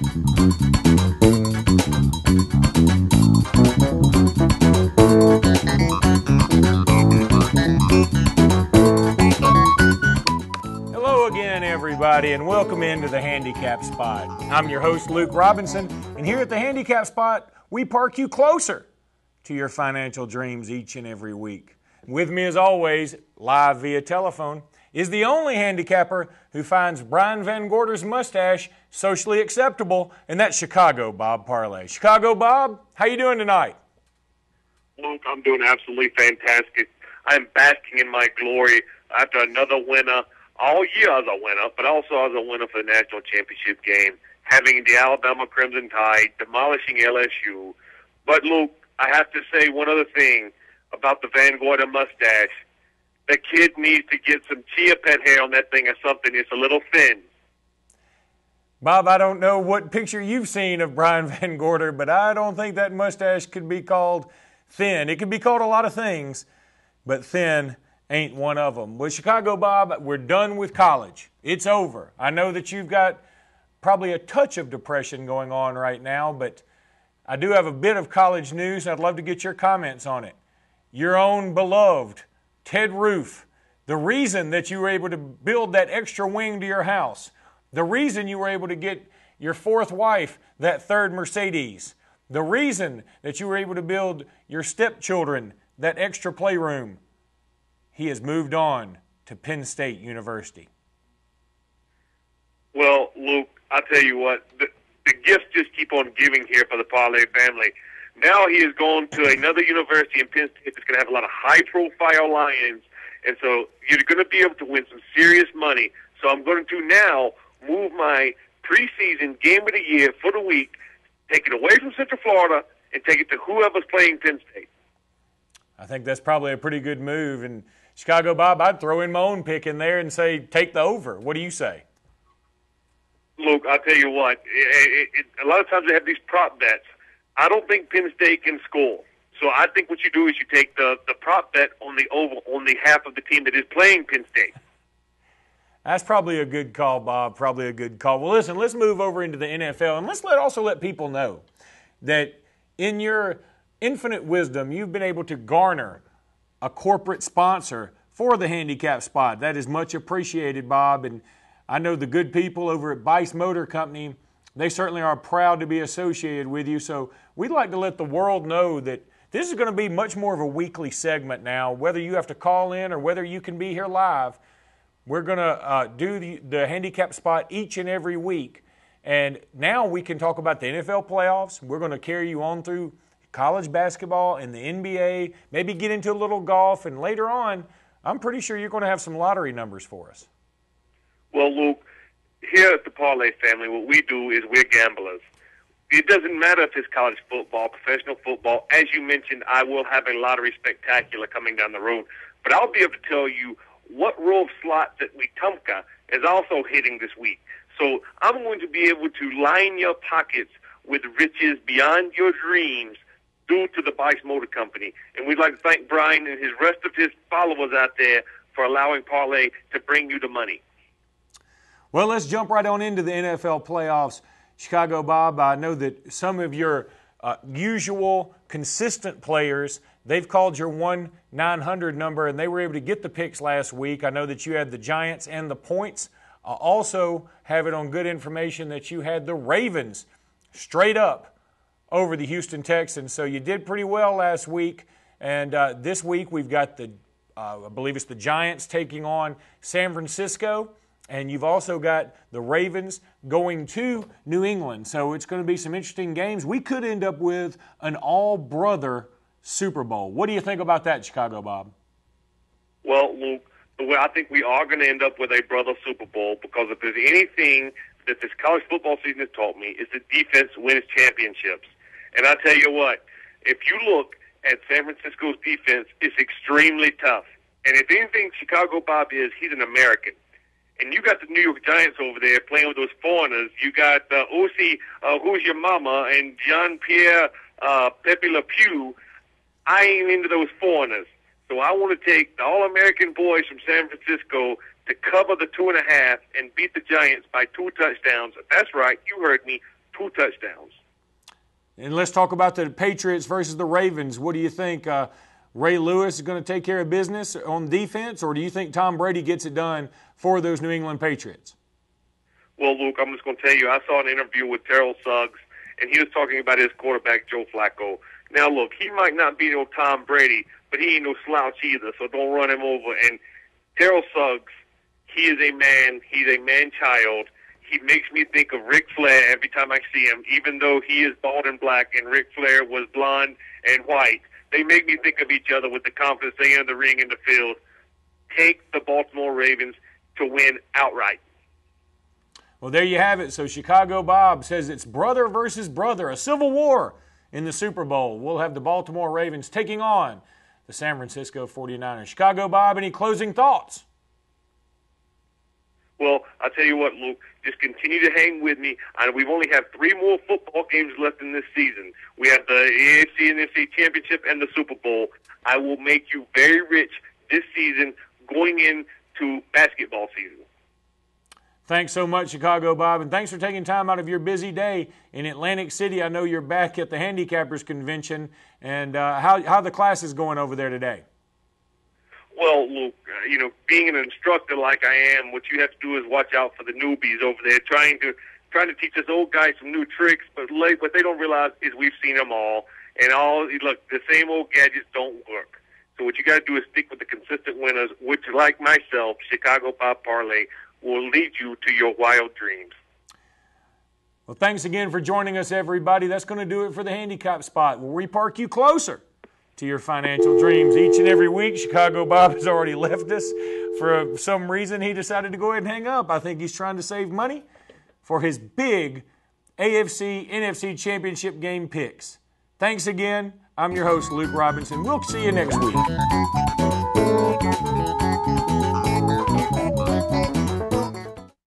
Hello again, everybody, and welcome into the Handicap Spot. I'm your host, Luke Robinson, and here at the Handicap Spot, we park you closer to your financial dreams each and every week. With me, as always, live via telephone, is the only handicapper who finds Brian VanGorder's mustache socially acceptable, and that's Chicago Bob Parley. Chicago Bob, how you doing tonight? Luke, I'm doing absolutely fantastic. I'm basking in my glory after another winner. All year as a winner, but also as a winner for the national championship game, having the Alabama Crimson Tide, demolishing LSU. But, Luke, I have to say one other thing about the VanGorder mustache. The kid needs to get some chia pet hair on that thing or something. It's a little thin. Bob, I don't know what picture you've seen of Brian VanGorder, but I don't think that mustache could be called thin. It could be called a lot of things, but thin ain't one of them. Well, Chicago Bob, we're done with college. It's over. I know that you've got probably a touch of depression going on right now, but I do have a bit of college news, and I'd love to get your comments on it. Your own beloved Ted Roof, the reason that you were able to build that extra wing to your house, the reason you were able to get your fourth wife that third Mercedes, the reason that you were able to build your stepchildren that extra playroom, he has moved on to Penn State University. Well, Luke, I'll tell you what, the gifts just keep on giving here for the Parley family. Now he is going to another university in Penn State that's going to have a lot of high-profile Lions, and so you're going to be able to win some serious money. So I'm going to now move my preseason game of the year for the week, take it away from Central Florida, and take it to whoever's playing Penn State. I think that's probably a pretty good move. And Chicago Bob, I'd throw in my own pick in there and say take the over. What do you say? Luke, I'll tell you what. A lot of times they have these prop bets. I don't think Penn State can score. So I think what you do is you take the prop bet on the over on the half of the team that is playing Penn State. That's probably a good call, Bob. Probably a good call. Well, listen, let's move over into the NFL, and let's also let people know that in your infinite wisdom, you've been able to garner a corporate sponsor for the Handicap Spot. That is much appreciated, Bob. And I know the good people over at Bice Motor Company, they certainly are proud to be associated with you. So we'd like to let the world know that this is going to be much more of a weekly segment now. Whether you have to call in or whether you can be here live, we're going to do the Handicap Spot each and every week. And now we can talk about the NFL playoffs. We're going to carry you on through college basketball and the NBA, maybe get into a little golf, and later on, I'm pretty sure you're going to have some lottery numbers for us. Well, Luke, here at the Parley family, what we do is we're gamblers. It doesn't matter if it's college football, professional football. As you mentioned, I will have a lottery spectacular coming down the road, but I'll be able to tell you what row of slots that Wetumpka is also hitting this week. So I'm going to be able to line your pockets with riches beyond your dreams due to the Bice Motor Company. And we'd like to thank Brian and his rest of his followers out there for allowing Parley to bring you the money. Well, let's jump right on into the NFL playoffs. Chicago Bob, I know that some of your usual consistent players, they've called your 1-900 number, and they were able to get the picks last week. I know that you had the Giants and the points. Also have it on good information that you had the Ravens straight up over the Houston Texans. So you did pretty well last week. And this week we've got I believe it's the Giants taking on San Francisco. And you've also got the Ravens going to New England. So it's going to be some interesting games. We could end up with an all-brother Super Bowl. What do you think about that, Chicago Bob? Well, Luke, I think we are going to end up with a brother Super Bowl, because if there's anything that this college football season has taught me, is that defense wins championships. And I tell you what, if you look at San Francisco's defense, it's extremely tough. And if anything, Chicago Bob is, he's an American. And you got the New York Giants over there playing with those foreigners. You got Osi, Who's Your Mama, and Jean-Pierre Pepe Le Pew. I ain't into those foreigners. So I want to take the All-American boys from San Francisco to cover the 2.5 and beat the Giants by 2 touchdowns. That's right, you heard me, 2 touchdowns. And let's talk about the Patriots versus the Ravens. What do you think? Ray Lewis is going to take care of business on defense, or do you think Tom Brady gets it done for those New England Patriots? Well, Luke, I'm just going to tell you, I saw an interview with Terrell Suggs, and he was talking about his quarterback, Joe Flacco. Now, look, he might not be no Tom Brady, but he ain't no slouch either, so don't run him over. And Terrell Suggs, he is a man. He's a man-child. He makes me think of Ric Flair every time I see him, even though he is bald and black and Ric Flair was blonde and white. They make me think of each other with the confidence they enter the ring in the field. Take the Baltimore Ravens to win outright. Well, there you have it. So Chicago Bob says it's brother versus brother, a civil war in the Super Bowl. We'll have the Baltimore Ravens taking on the San Francisco 49ers. Chicago Bob, any closing thoughts? Well, I'll tell you what, Luke, just continue to hang with me. We only have 3 more football games left in this season. We have the AFC and NFC Championship and the Super Bowl. I will make you very rich this season going into basketball season. Thanks so much, Chicago Bob, and thanks for taking time out of your busy day in Atlantic City. I know you're back at the Handicappers Convention, and how the class is going over there today? Well, Luke, being an instructor like I am, what you have to do is watch out for the newbies over there, trying to teach us old guys some new tricks. But what they don't realize is we've seen them all, and look, the same old gadgets don't work. So what you got to do is stick with the consistent winners, which, like myself, Chicago Bob Parley, will lead you to your wild dreams. Well, thanks again for joining us, everybody. That's going to do it for the Handicap Spot, where we park you closer to your financial dreams each and every week. Chicago Bob has already left us. For some reason, he decided to go ahead and hang up. I think he's trying to save money for his big AFC, NFC championship game picks. Thanks again. I'm your host, Luke Robinson. We'll see you next week.